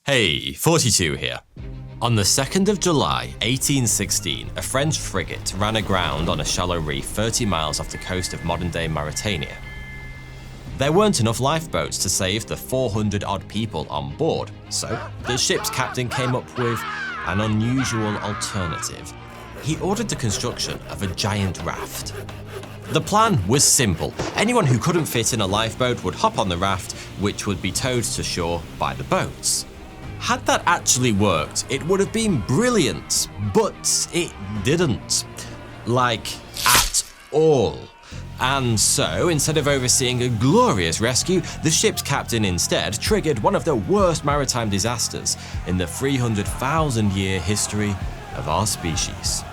Hey, 42 here. On the 2nd of July, 1816, a French frigate ran aground on a shallow reef 30 miles off the coast of modern-day Mauritania. There weren't enough lifeboats to save the 400-odd people on board, so the ship's captain came up with an unusual alternative. He ordered the construction of a giant raft. The plan was simple. Anyone who couldn't fit in a lifeboat would hop on the raft, which would be towed to shore by the boats. Had that actually worked, it would have been brilliant, but it didn't. Like, at all. And so, instead of overseeing a glorious rescue, the ship's captain instead triggered one of the worst maritime disasters in the 300,000-year history of our species.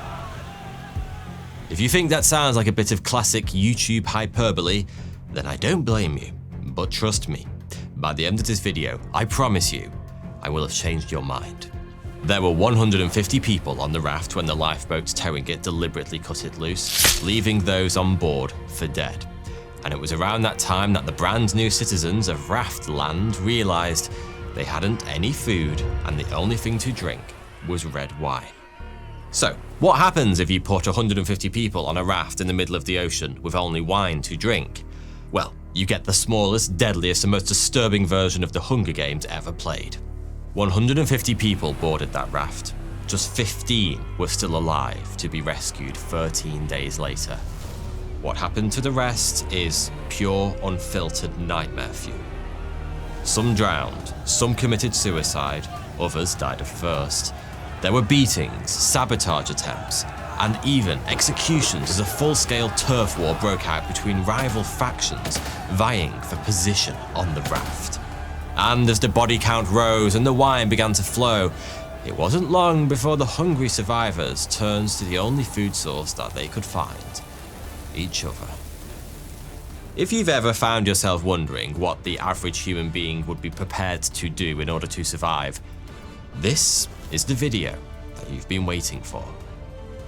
If you think that sounds like a bit of classic YouTube hyperbole, then I don't blame you. But trust me, by the end of this video, I promise you, I will have changed your mind. There were 150 people on the raft when the lifeboats towing it deliberately cut it loose, leaving those on board for dead. And it was around that time that the brand new citizens of Raft land realized they hadn't any food and the only thing to drink was red wine. So, what happens if you put 150 people on a raft in the middle of the ocean with only wine to drink? Well, you get the smallest, deadliest and most disturbing version of the Hunger Games ever played. 150 people boarded that raft. Just 15 were still alive to be rescued 13 days later. What happened to the rest is pure, unfiltered nightmare fuel. Some drowned, some committed suicide, others died of thirst. There were beatings, sabotage attempts, and even executions as a full-scale turf war broke out between rival factions vying for position on the raft. And as the body count rose and the wine began to flow, it wasn't long before the hungry survivors turned to the only food source that they could find: each other. If you've ever found yourself wondering what the average human being would be prepared to do in order to survive, this is the video that you've been waiting for.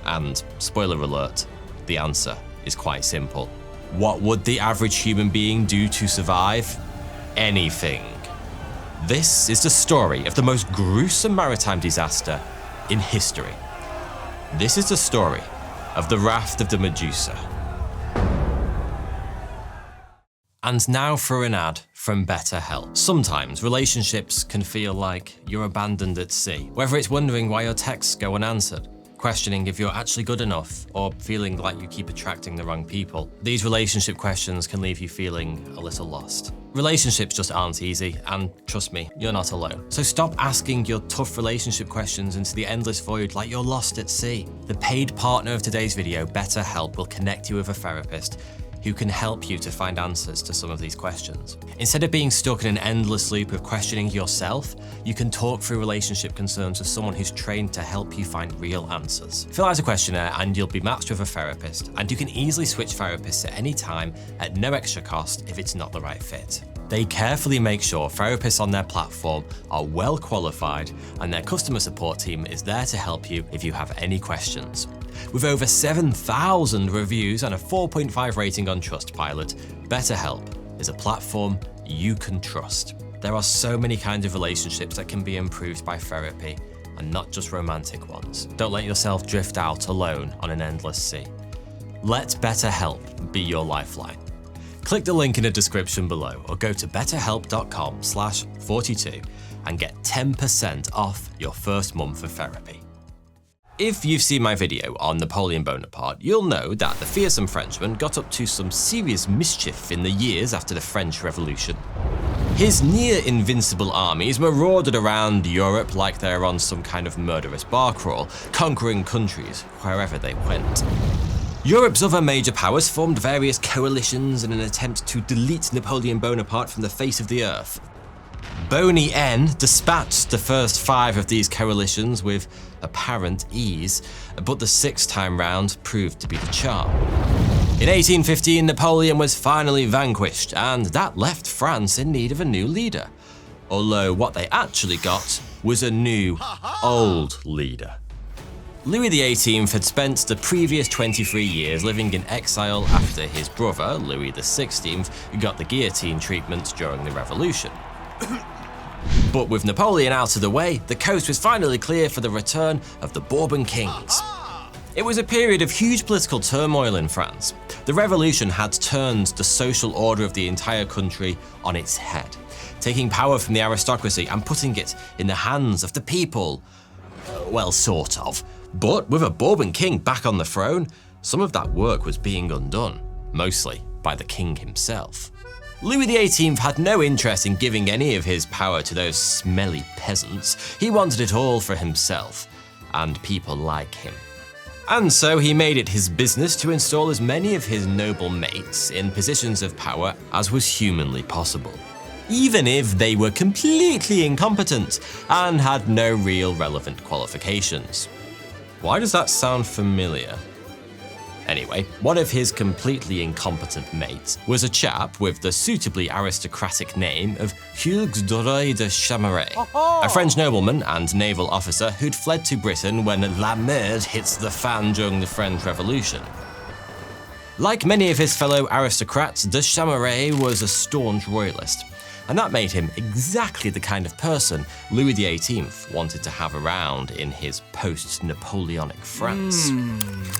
And, spoiler alert, the answer is quite simple. What would the average human being do to survive? Anything. This is the story of the most gruesome maritime disaster in history. This is the story of the Raft of the Medusa. And now for an ad from Betterhelp. Sometimes relationships can feel like you're abandoned at sea, whether it's wondering why your texts go unanswered, questioning if you're actually good enough, or feeling like you keep attracting the wrong people. These relationship questions can leave you feeling a little lost. Relationships just aren't easy, and trust me, you're not alone. So stop asking your tough relationship questions into the endless void like you're lost at sea. The paid partner of today's video, Betterhelp, will connect you with a therapist who can help you to find answers to some of these questions. Instead of being stuck in an endless loop of questioning yourself, you can talk through relationship concerns with someone who's trained to help you find real answers. Fill out a questionnaire and you'll be matched with a therapist, and you can easily switch therapists at any time at no extra cost if it's not the right fit. They carefully make sure therapists on their platform are well qualified, and their customer support team is there to help you if you have any questions. With over 7,000 reviews and a 4.5 rating on Trustpilot, Betterhelp is a platform you can trust. There are so many kinds of relationships that can be improved by therapy, and not just romantic ones. Don't let yourself drift out alone on an endless sea. Let Betterhelp be your lifeline. Click the link in the description below or go to betterhelp.com/42 and get 10% off your first month of therapy. If you've seen my video on Napoleon Bonaparte, you'll know that the fearsome Frenchman got up to some serious mischief in the years after the French Revolution. His near-invincible armies marauded around Europe like they're on some kind of murderous bar crawl, conquering countries wherever they went. Europe's other major powers formed various coalitions in an attempt to delete Napoleon Bonaparte from the face of the earth. Boney N dispatched the first 5 of these coalitions with apparent ease, but the 6th time round proved to be the charm. In 1815, Napoleon was finally vanquished, and that left France in need of a new leader. Although what they actually got was a new, old leader. Louis XVIII had spent the previous 23 years living in exile after his brother, Louis XVI, got the guillotine treatment during the Revolution. But with Napoleon out of the way, the coast was finally clear for the return of the Bourbon kings. It was a period of huge political turmoil in France. The revolution had turned the social order of the entire country on its head, taking power from the aristocracy and putting it in the hands of the people. Well, sort of. But with a Bourbon king back on the throne, some of that work was being undone, mostly by the king himself. Louis XVIII had no interest in giving any of his power to those smelly peasants. He wanted it all for himself, and people like him. And so he made it his business to install as many of his noble mates in positions of power as was humanly possible, even if they were completely incompetent and had no real relevant qualifications. Why does that sound familiar? Anyway, one of his completely incompetent mates was a chap with the suitably aristocratic name of Hugues Doré de Chamaret, a French nobleman and naval officer who'd fled to Britain when La Merde hits the fan during the French Revolution. Like many of his fellow aristocrats, de Chamaret was a staunch royalist, and that made him exactly the kind of person Louis XVIII wanted to have around in his post-Napoleonic France.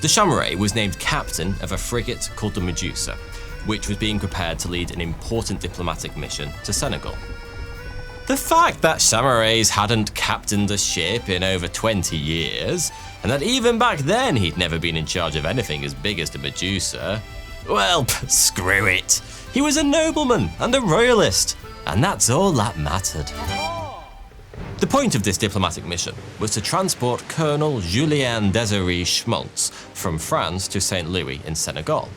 De Chamaret was named captain of a frigate called the Medusa, which was being prepared to lead an important diplomatic mission to Senegal. The fact that Chamaret hadn't captained a ship in over 20 years, and that even back then he'd never been in charge of anything as big as the Medusa, well, screw it. He was a nobleman and a royalist, and that's all that mattered. The point of this diplomatic mission was to transport Colonel Julien Désiré Schmaltz from France to St. Louis in Senegal,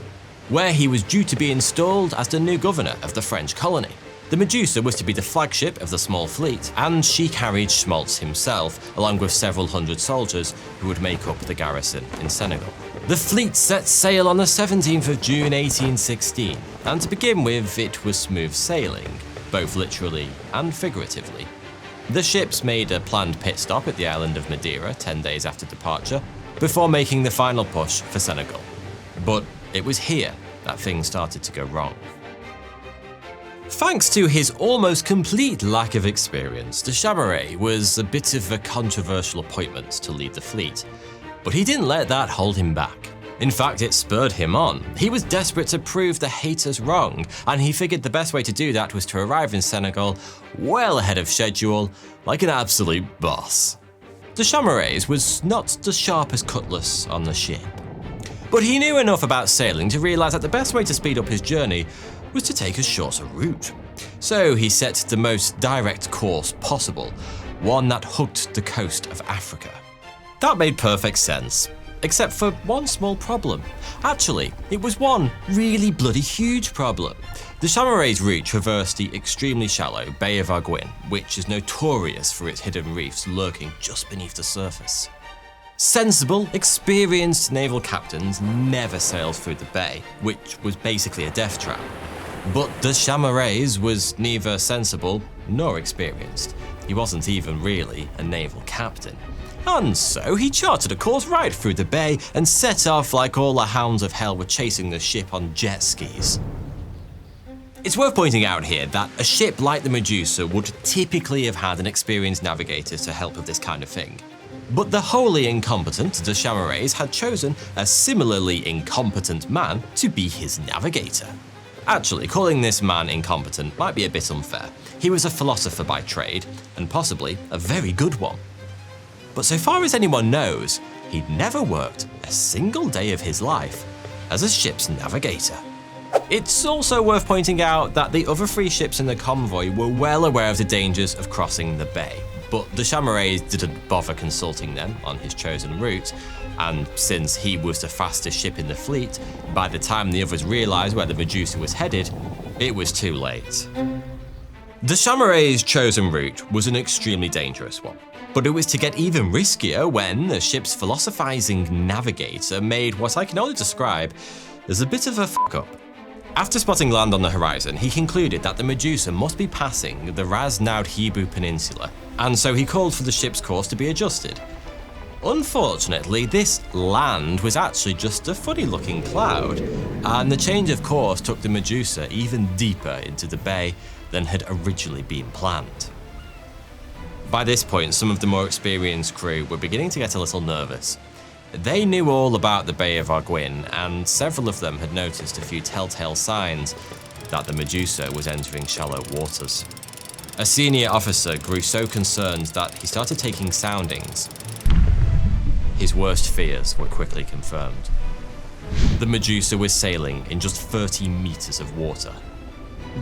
where he was due to be installed as the new governor of the French colony. The Medusa was to be the flagship of the small fleet, and she carried Schmaltz himself, along with several hundred soldiers who would make up the garrison in Senegal. The fleet set sail on the 17th of June 1816, and to begin with, it was smooth sailing, both literally and figuratively. The ships made a planned pit stop at the island of Madeira 10 days after departure, before making the final push for Senegal. But it was here that things started to go wrong. Thanks to his almost complete lack of experience, de Chamaret was a bit of a controversial appointment to lead the fleet, but he didn't let that hold him back. In fact, it spurred him on. He was desperate to prove the haters wrong, and he figured the best way to do that was to arrive in Senegal well ahead of schedule, like an absolute boss. De Chamaret was not the sharpest cutlass on the ship, but he knew enough about sailing to realize that the best way to speed up his journey was to take a shorter route. So he set the most direct course possible, one that hugged the coast of Africa. That made perfect sense. Except for one small problem. Actually, it was one really bloody huge problem. De Chamaret's route traversed the extremely shallow Bay of Arguin, which is notorious for its hidden reefs lurking just beneath the surface. Sensible, experienced naval captains never sailed through the bay, which was basically a death trap. But de Chamaret's was neither sensible nor experienced. He wasn't even really a naval captain. And so he charted a course right through the bay and set off like all the hounds of hell were chasing the ship on jet skis. It's worth pointing out here that a ship like the Medusa would typically have had an experienced navigator to help with this kind of thing. But the wholly incompetent de Chamaret had chosen a similarly incompetent man to be his navigator. Actually, calling this man incompetent might be a bit unfair. He was a philosopher by trade, and possibly a very good one. But so far as anyone knows, he'd never worked a single day of his life as a ship's navigator. It's also worth pointing out that the other 3 ships in the convoy were well aware of the dangers of crossing the bay, but de Chamaret didn't bother consulting them on his chosen route, and since he was the fastest ship in the fleet, by the time the others realised where the Medusa was headed, it was too late. De Chamaret's chosen route was an extremely dangerous one. But it was to get even riskier when the ship's philosophizing navigator made what I can only describe as a bit of a fuck-up. After spotting land on the horizon, he concluded that the Medusa must be passing the Ras Naudhibu Peninsula, and so he called for the ship's course to be adjusted. Unfortunately, this land was actually just a funny-looking cloud, and the change of course took the Medusa even deeper into the bay than had originally been planned. By this point, some of the more experienced crew were beginning to get a little nervous. They knew all about the Bay of Arguin, and several of them had noticed a few telltale signs that the Medusa was entering shallow waters. A senior officer grew so concerned that he started taking soundings. His worst fears were quickly confirmed. The Medusa was sailing in just 30 meters of water.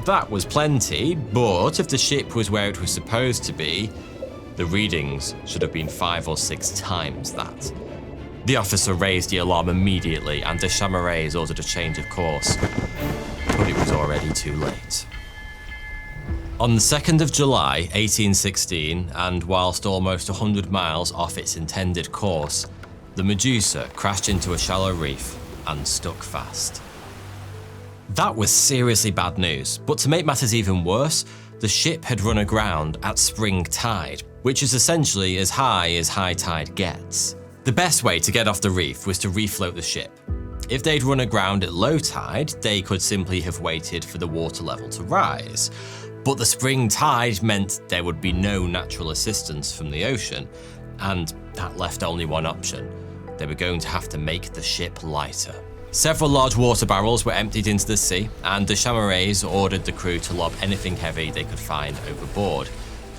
That was plenty, but if the ship was where it was supposed to be, the readings should have been 5 or 6 times that. The officer raised the alarm immediately, and Deschamarez ordered a change of course, but it was already too late. On the 2nd of July, 1816, and whilst almost 100 miles off its intended course, the Medusa crashed into a shallow reef and stuck fast. That was seriously bad news, but to make matters even worse, the ship had run aground at spring tide, which is essentially as high tide gets. The best way to get off the reef was to refloat the ship. If they'd run aground at low tide, they could simply have waited for the water level to rise. But the spring tide meant there would be no natural assistance from the ocean, and that left only one option. They were going to have to make the ship lighter. Several large water barrels were emptied into the sea, and Deschamarez ordered the crew to lob anything heavy they could find overboard.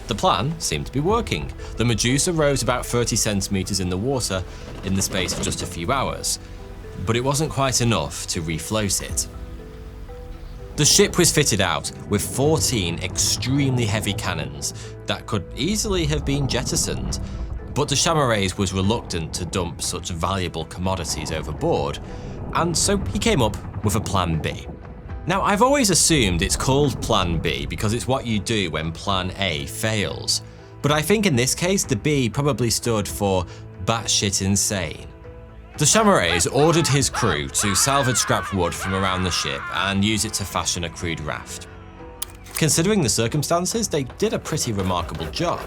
The plan seemed to be working. The Medusa rose about 30 centimeters in the water in the space of just a few hours, but it wasn't quite enough to refloat it. The ship was fitted out with 14 extremely heavy cannons that could easily have been jettisoned, but Deschamarez was reluctant to dump such valuable commodities overboard, and so he came up with a plan B. Now, I've always assumed it's called Plan B because it's what you do when Plan A fails, but I think in this case the B probably stood for batshit insane. Deschamarez ordered his crew to salvage scrap wood from around the ship and use it to fashion a crude raft. Considering the circumstances, they did a pretty remarkable job.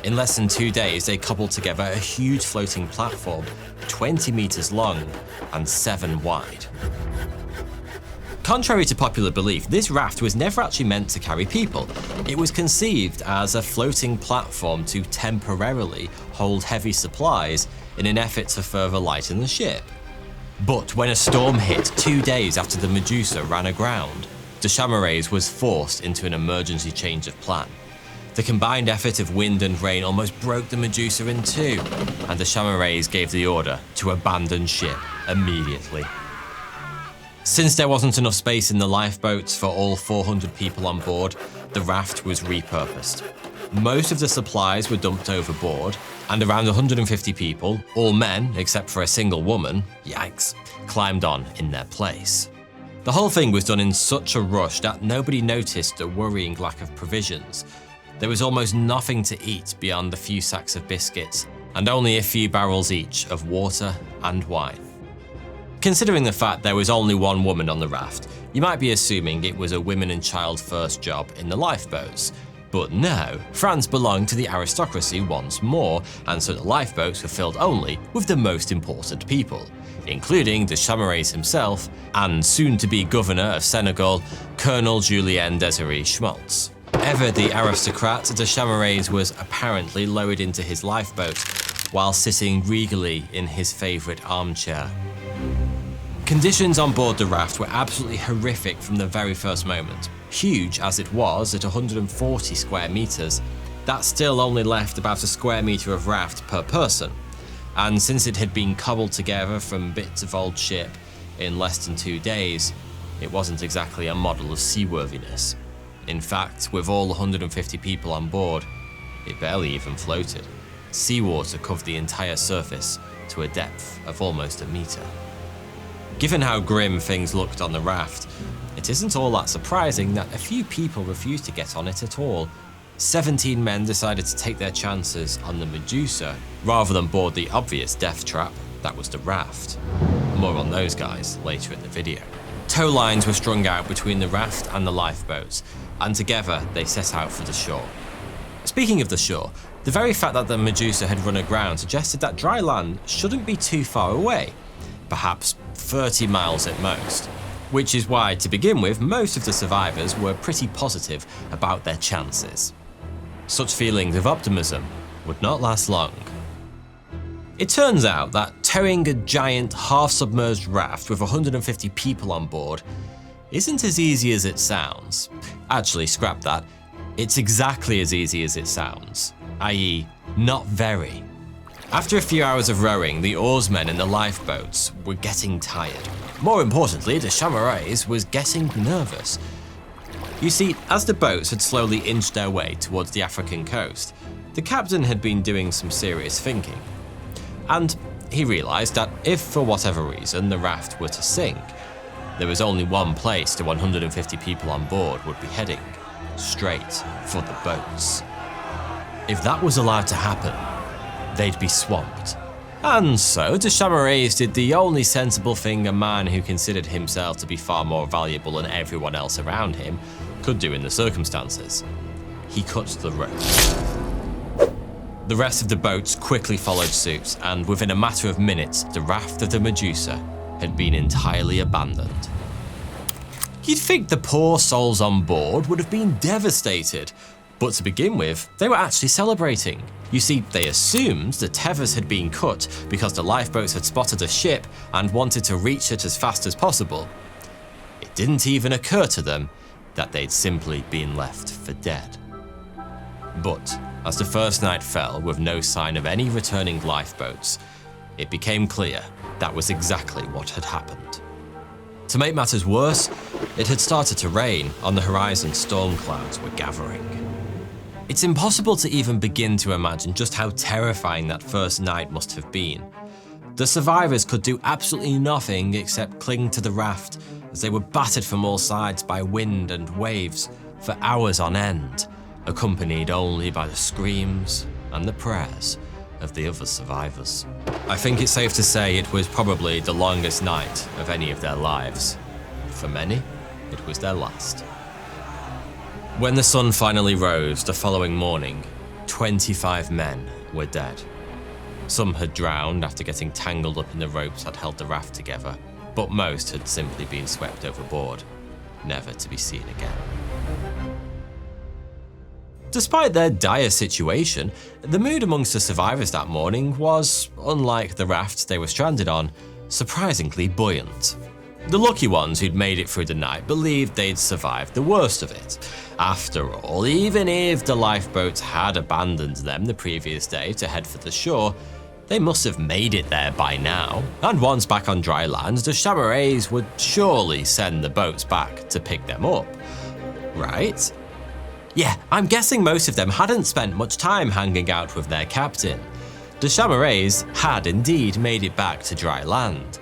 In less than 2 days, they cobbled together a huge floating platform, 20 meters long and 7 wide. Contrary to popular belief, this raft was never actually meant to carry people. It was conceived as a floating platform to temporarily hold heavy supplies in an effort to further lighten the ship. But when a storm hit 2 days after the Medusa ran aground, Deschamarez was forced into an emergency change of plan. The combined effort of wind and rain almost broke the Medusa in two, and Deschamarez gave the order to abandon ship immediately. Since there wasn't enough space in the lifeboats for all 400 people on board, the raft was repurposed. Most of the supplies were dumped overboard, and around 150 people, all men except for a single woman, yikes, climbed on in their place. The whole thing was done in such a rush that nobody noticed the worrying lack of provisions. There was almost nothing to eat beyond a few sacks of biscuits, and only a few barrels each of water and wine. Considering the fact there was only one woman on the raft, you might be assuming it was a women and child first job in the lifeboats. But no, France belonged to the aristocracy once more, and so the lifeboats were filled only with the most important people, including Deschamarez himself and soon-to-be governor of Senegal, Colonel Julien Desiré Schmaltz. Ever the aristocrat, Deschamarez was apparently lowered into his lifeboat while sitting regally in his favourite armchair. Conditions on board the raft were absolutely horrific from the very first moment. Huge as it was at 140 square meters, that still only left about a square meter of raft per person. And since it had been cobbled together from bits of old ship in less than 2 days, it wasn't exactly a model of seaworthiness. In fact, with all 150 people on board, it barely even floated. Seawater covered the entire surface to a depth of almost a meter. Given how grim things looked on the raft, it isn't all that surprising that a few people refused to get on it at all. 17 men decided to take their chances on the Medusa rather than board the obvious death trap that was the raft. More on those guys later in the video. Tow lines were strung out between the raft and the lifeboats, and together they set out for the shore. Speaking of the shore, the very fact that the Medusa had run aground suggested that dry land shouldn't be too far away, perhaps 30 miles at most, which is why, to begin with, most of the survivors were pretty positive about their chances. Such feelings of optimism would not last long. It turns out that towing a giant half-submerged raft with 150 people on board isn't as easy as it sounds. Actually, scrap that. It's exactly as easy as it sounds, i.e., not very. After a few hours of rowing, the oarsmen in the lifeboats were getting tired. More importantly, the Chamarets was getting nervous. You see, as the boats had slowly inched their way towards the African coast, the captain had been doing some serious thinking. And he realised that if, for whatever reason, the raft were to sink, there was only one place the 150 people on board would be heading: straight for the boats. If that was allowed to happen, they'd be swamped. And so the Chamarets did the only sensible thing a man who considered himself to be far more valuable than everyone else around him could do in the circumstances. He cut the rope. The rest of the boats quickly followed suit, and within a matter of minutes, the raft of the Medusa had been entirely abandoned. You'd think the poor souls on board would have been devastated, but to begin with, they were actually celebrating. You see, they assumed the tethers had been cut because the lifeboats had spotted a ship and wanted to reach it as fast as possible. It didn't even occur to them that they'd simply been left for dead. But as the first night fell with no sign of any returning lifeboats, it became clear that was exactly what had happened. To make matters worse, it had started to rain. On the horizon, storm clouds were gathering. It's impossible to even begin to imagine just how terrifying that first night must have been. The survivors could do absolutely nothing except cling to the raft as they were battered from all sides by wind and waves for hours on end, accompanied only by the screams and the prayers of the other survivors. I think it's safe to say it was probably the longest night of any of their lives. For many, it was their last. When the sun finally rose the following morning, 25 men were dead. Some had drowned after getting tangled up in the ropes that held the raft together, but most had simply been swept overboard, never to be seen again. Despite their dire situation, the mood amongst the survivors that morning was, unlike the raft they were stranded on, surprisingly buoyant. The lucky ones who'd made it through the night believed they'd survived the worst of it. After all, even if the lifeboats had abandoned them the previous day to head for the shore, they must have made it there by now, and once back on dry land, the Chamarets would surely send the boats back to pick them up. Right? Yeah, I'm guessing most of them hadn't spent much time hanging out with their captain. The Chamarets had indeed made it back to dry land,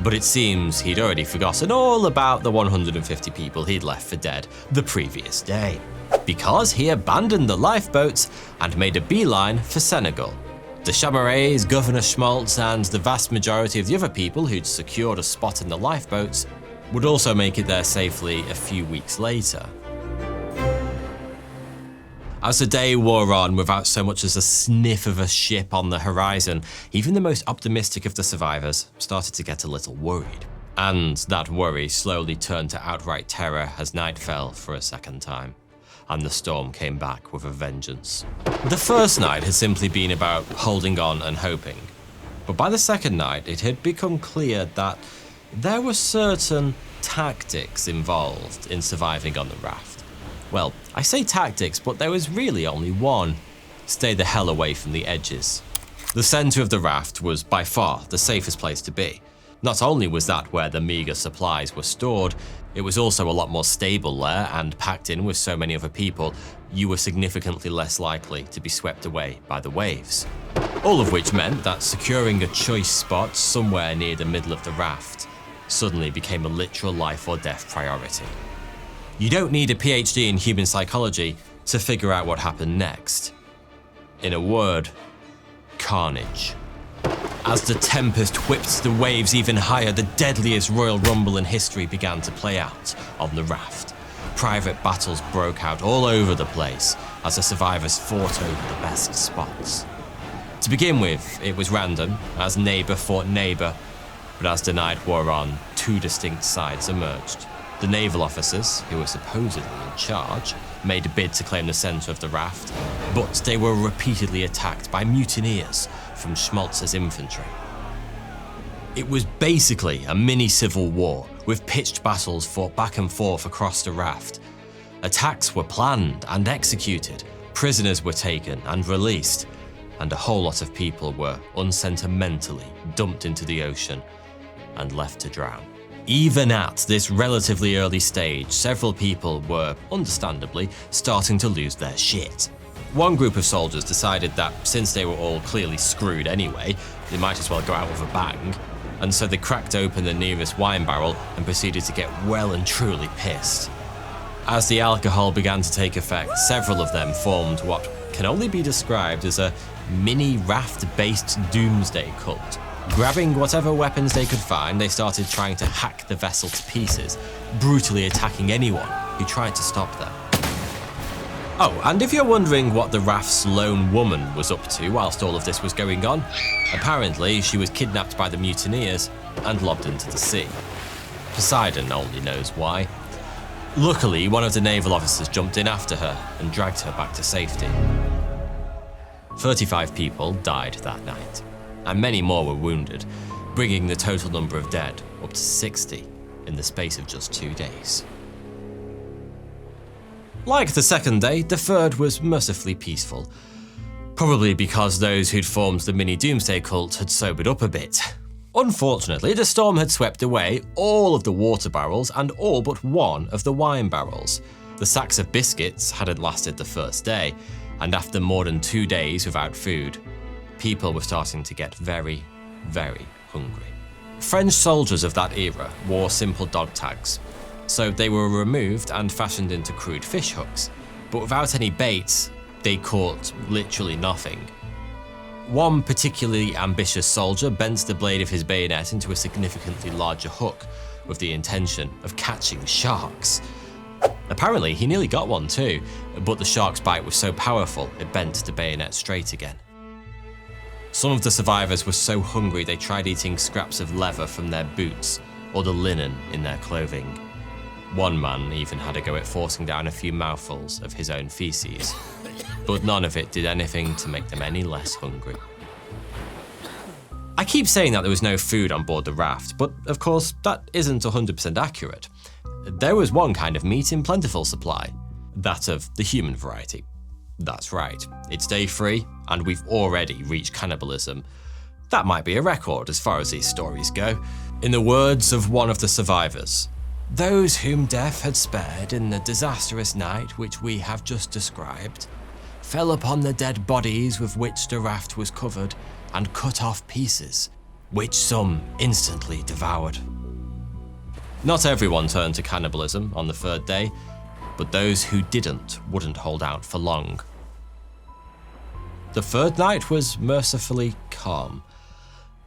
but it seems he'd already forgotten all about the 150 people he'd left for dead the previous day, because he abandoned the lifeboats and made a beeline for Senegal. The Chamarets, Governor Schmaltz, and the vast majority of the other people who'd secured a spot in the lifeboats would also make it there safely a few weeks later. As the day wore on without so much as a sniff of a ship on the horizon, even the most optimistic of the survivors started to get a little worried. And that worry slowly turned to outright terror as night fell for a second time, and the storm came back with a vengeance. The first night had simply been about holding on and hoping, but by the second night it had become clear that there were certain tactics involved in surviving on the raft. Well, I say tactics, but there was really only one: stay the hell away from the edges. The center of the raft was by far the safest place to be. Not only was that where the meager supplies were stored, it was also a lot more stable there, and packed in with so many other people, you were significantly less likely to be swept away by the waves. All of which meant that securing a choice spot somewhere near the middle of the raft suddenly became a literal life or death priority. You don't need a PhD in human psychology to figure out what happened next. In a word, carnage. As the tempest whipped the waves even higher, the deadliest royal rumble in history began to play out on the raft. Private battles broke out all over the place as the survivors fought over the best spots. To begin with, it was random, as neighbour fought neighbour, but as the night wore on, two distinct sides emerged. The naval officers, who were supposedly in charge, made a bid to claim the centre of the raft, but they were repeatedly attacked by mutineers from Schmaltz's infantry. It was basically a mini civil war, with pitched battles fought back and forth across the raft. Attacks were planned and executed, prisoners were taken and released, and a whole lot of people were unsentimentally dumped into the ocean and left to drown. Even at this relatively early stage, several people were, understandably, starting to lose their shit. One group of soldiers decided that since they were all clearly screwed anyway, they might as well go out with a bang, and so they cracked open the nearest wine barrel and proceeded to get well and truly pissed. As the alcohol began to take effect, several of them formed what can only be described as a mini raft-based doomsday cult. Grabbing whatever weapons they could find, they started trying to hack the vessel to pieces, brutally attacking anyone who tried to stop them. Oh, and if you're wondering what the raft's lone woman was up to whilst all of this was going on, apparently she was kidnapped by the mutineers and lobbed into the sea. Poseidon only knows why. Luckily, one of the naval officers jumped in after her and dragged her back to safety. 35 people died that night, and many more were wounded, bringing the total number of dead up to 60 in the space of just 2 days. Like the second day, the third was mercifully peaceful, probably because those who'd formed the mini doomsday cult had sobered up a bit. Unfortunately, the storm had swept away all of the water barrels and all but one of the wine barrels. The sacks of biscuits hadn't lasted the first day, and after more than 2 days without food, people were starting to get very, very hungry. French soldiers of that era wore simple dog tags, so they were removed and fashioned into crude fish hooks, but without any bait, they caught literally nothing. One particularly ambitious soldier bent the blade of his bayonet into a significantly larger hook with the intention of catching sharks. Apparently, he nearly got one too, but the shark's bite was so powerful it bent the bayonet straight again. Some of the survivors were so hungry they tried eating scraps of leather from their boots or the linen in their clothing. One man even had a go at forcing down a few mouthfuls of his own feces, but none of it did anything to make them any less hungry. I keep saying that there was no food on board the raft, but of course that isn't 100% accurate. There was one kind of meat in plentiful supply, that of the human variety. That's right, it's day 3, and we've already reached cannibalism. That might be a record as far as these stories go. In the words of one of the survivors, "Those whom death had spared in the disastrous night which we have just described, fell upon the dead bodies with which the raft was covered and cut off pieces, which some instantly devoured." Not everyone turned to cannibalism on the 3rd day, but those who didn't wouldn't hold out for long. The 3rd night was mercifully calm,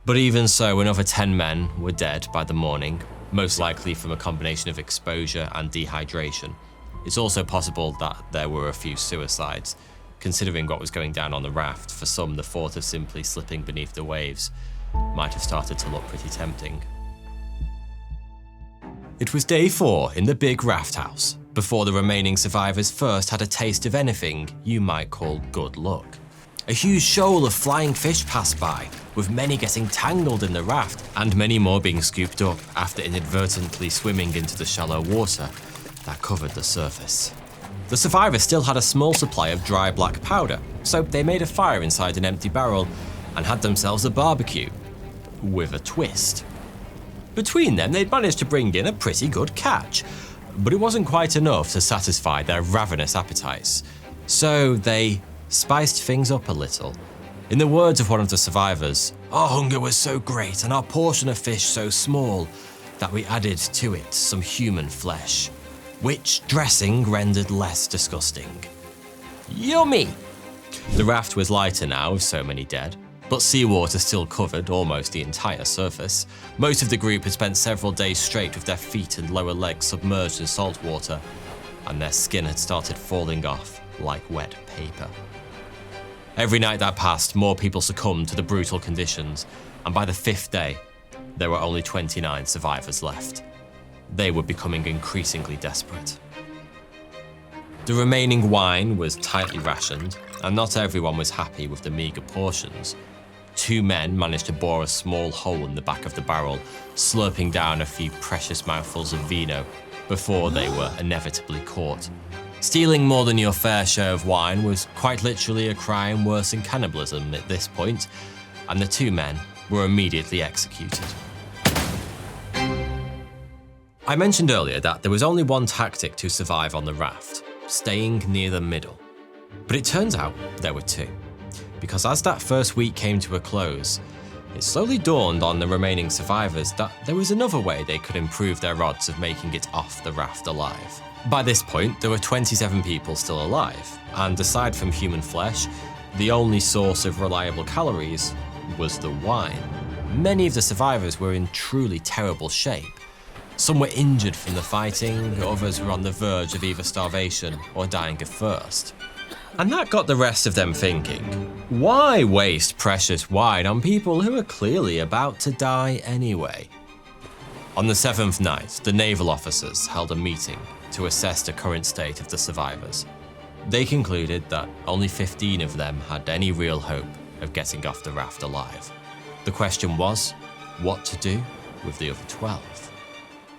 but even so, another 10 men were dead by the morning, most likely from a combination of exposure and dehydration. It's also possible that there were a few suicides. Considering what was going down on the raft, for some the thought of simply slipping beneath the waves might have started to look pretty tempting. It was day 4 in the big raft house, before the remaining survivors first had a taste of anything you might call good luck. A huge shoal of flying fish passed by, with many getting tangled in the raft, and many more being scooped up after inadvertently swimming into the shallow water that covered the surface. The survivors still had a small supply of dry black powder, so they made a fire inside an empty barrel and had themselves a barbecue, with a twist. Between them, they'd managed to bring in a pretty good catch, but it wasn't quite enough to satisfy their ravenous appetites, so they spiced things up a little. In the words of one of the survivors, "Our hunger was so great and our portion of fish so small that we added to it some human flesh, which dressing rendered less disgusting." Yummy! The raft was lighter now with so many dead, but seawater still covered almost the entire surface. Most of the group had spent several days straight with their feet and lower legs submerged in salt water, and their skin had started falling off like wet paper. Every night that passed, more people succumbed to the brutal conditions, and by the 5th day, there were only 29 survivors left. They were becoming increasingly desperate. The remaining wine was tightly rationed, and not everyone was happy with the meagre portions. 2 men managed to bore a small hole in the back of the barrel, slurping down a few precious mouthfuls of vino before they were inevitably caught. Stealing more than your fair share of wine was quite literally a crime worse than cannibalism at this point, and the 2 men were immediately executed. I mentioned earlier that there was only one tactic to survive on the raft: staying near the middle. But it turns out there were 2. Because as that first week came to a close, it slowly dawned on the remaining survivors that there was another way they could improve their odds of making it off the raft alive. By this point, there were 27 people still alive, and aside from human flesh, the only source of reliable calories was the wine. Many of the survivors were in truly terrible shape. Some were injured from the fighting, others were on the verge of either starvation or dying of thirst. And that got the rest of them thinking, why waste precious wine on people who are clearly about to die anyway? On the 7th night, the naval officers held a meeting to assess the current state of the survivors. They concluded that only 15 of them had any real hope of getting off the raft alive. The question was, what to do with the other 12?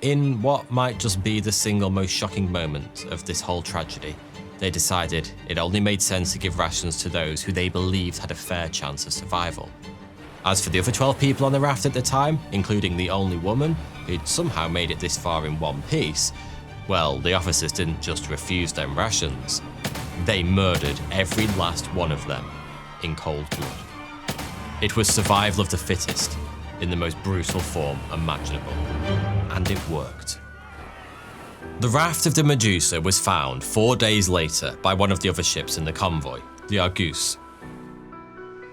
In what might just be the single most shocking moment of this whole tragedy, they decided it only made sense to give rations to those who they believed had a fair chance of survival. As for the other 12 people on the raft at the time, including the only woman who'd somehow made it this far in one piece, well, the officers didn't just refuse them rations. They murdered every last one of them in cold blood. It was survival of the fittest in the most brutal form imaginable. And it worked. The raft of the Medusa was found 4 days later by one of the other ships in the convoy, the Argus.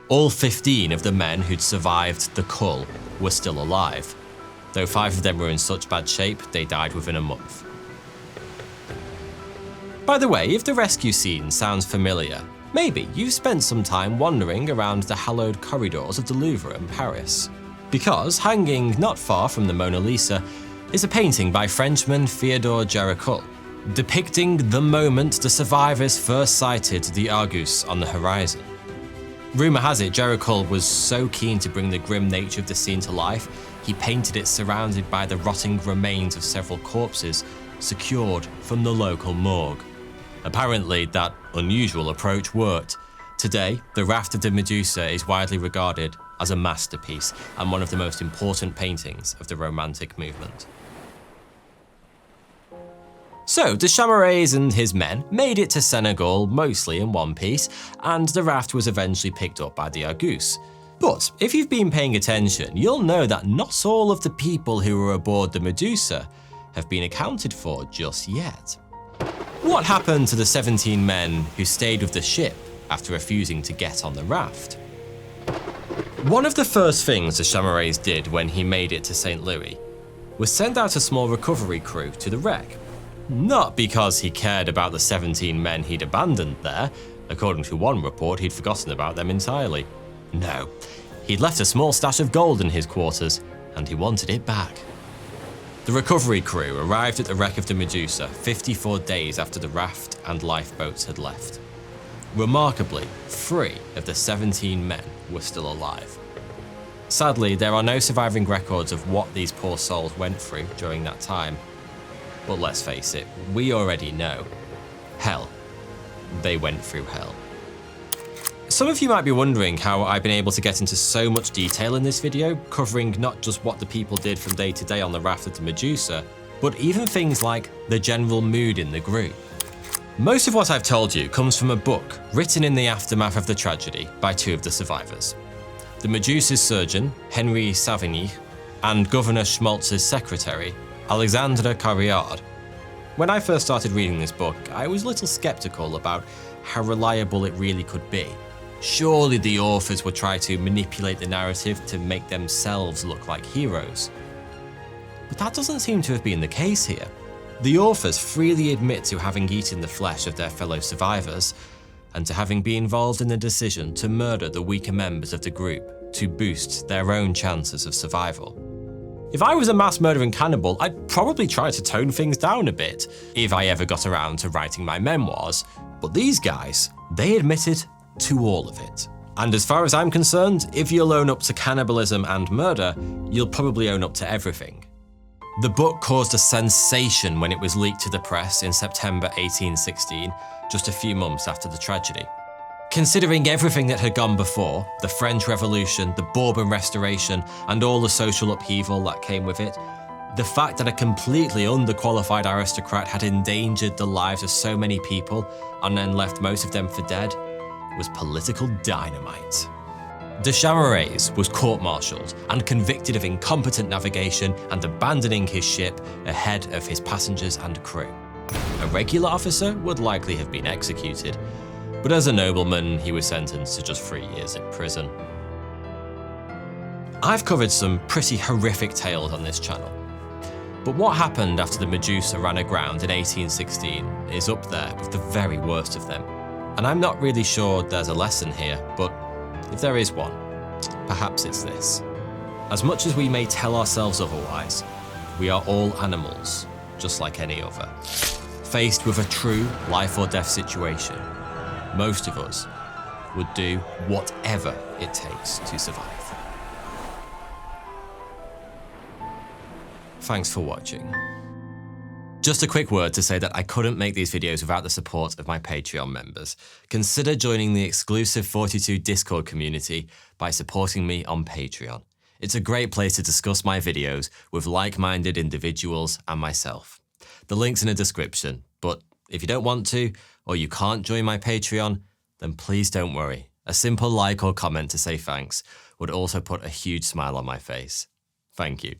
All 15 of the men who'd survived the cull were still alive, though 5 of them were in such bad shape they died within a month. By the way, if the rescue scene sounds familiar, maybe you've spent some time wandering around the hallowed corridors of the Louvre in Paris. Because hanging not far from the Mona Lisa is a painting by Frenchman Theodore Géricault, depicting the moment the survivors first sighted the Argus on the horizon. Rumour has it Géricault was so keen to bring the grim nature of the scene to life, he painted it surrounded by the rotting remains of several corpses secured from the local morgue. Apparently, that unusual approach worked. Today, the Raft of the Medusa is widely regarded as a masterpiece and one of the most important paintings of the Romantic movement. So, de Chamarays and his men made it to Senegal mostly in one piece, and the raft was eventually picked up by the Argus. But if you've been paying attention, you'll know that not all of the people who were aboard the Medusa have been accounted for just yet. What happened to the 17 men who stayed with the ship after refusing to get on the raft? One of the first things the Chamarays did when he made it to St. Louis was send out a small recovery crew to the wreck. Not because he cared about the 17 men he'd abandoned there. According to one report, he'd forgotten about them entirely. No, he'd left a small stash of gold in his quarters, and he wanted it back. The recovery crew arrived at the wreck of the Medusa 54 days after the raft and lifeboats had left. Remarkably, 3 of the 17 men were still alive. Sadly, there are no surviving records of what these poor souls went through during that time. But let's face it, we already know. Hell. They went through hell. Some of you might be wondering how I've been able to get into so much detail in this video, covering not just what the people did from day to day on the raft of the Medusa, but even things like the general mood in the group. Most of what I've told you comes from a book written in the aftermath of the tragedy by 2 of the survivors. The Medusa's surgeon, Henry Savigny, and Governor Schmaltz's secretary, Alexandre Carriard. When I first started reading this book, I was a little skeptical about how reliable it really could be. Surely the authors would try to manipulate the narrative to make themselves look like heroes. But that doesn't seem to have been the case here. The authors freely admit to having eaten the flesh of their fellow survivors, and to having been involved in the decision to murder the weaker members of the group to boost their own chances of survival. If I was a mass murdering cannibal, I'd probably try to tone things down a bit, if I ever got around to writing my memoirs. But these guys, they admitted to all of it. And as far as I'm concerned, if you'll own up to cannibalism and murder, you'll probably own up to everything. The book caused a sensation when it was leaked to the press in September 1816, just a few months after the tragedy. Considering everything that had gone before, the French Revolution, the Bourbon Restoration, and all the social upheaval that came with it, the fact that a completely underqualified aristocrat had endangered the lives of so many people and then left most of them for dead was political dynamite. De Chamarays was court-martialed and convicted of incompetent navigation and abandoning his ship ahead of his passengers and crew. A regular officer would likely have been executed, but as a nobleman, he was sentenced to just 3 years in prison. I've covered some pretty horrific tales on this channel, but what happened after the Medusa ran aground in 1816 is up there with the very worst of them. And I'm not really sure there's a lesson here, but if there is one, perhaps it's this. As much as we may tell ourselves otherwise, we are all animals, just like any other. Faced with a true life or death situation, most of us would do whatever it takes to survive. Thanks for watching. Just a quick word to say that I couldn't make these videos without the support of my Patreon members. Consider joining the exclusive 42 Discord community by supporting me on Patreon. It's a great place to discuss my videos with like-minded individuals and myself. The link's in the description, but if you don't want to, or you can't join my Patreon, then please don't worry. A simple like or comment to say thanks would also put a huge smile on my face. Thank you.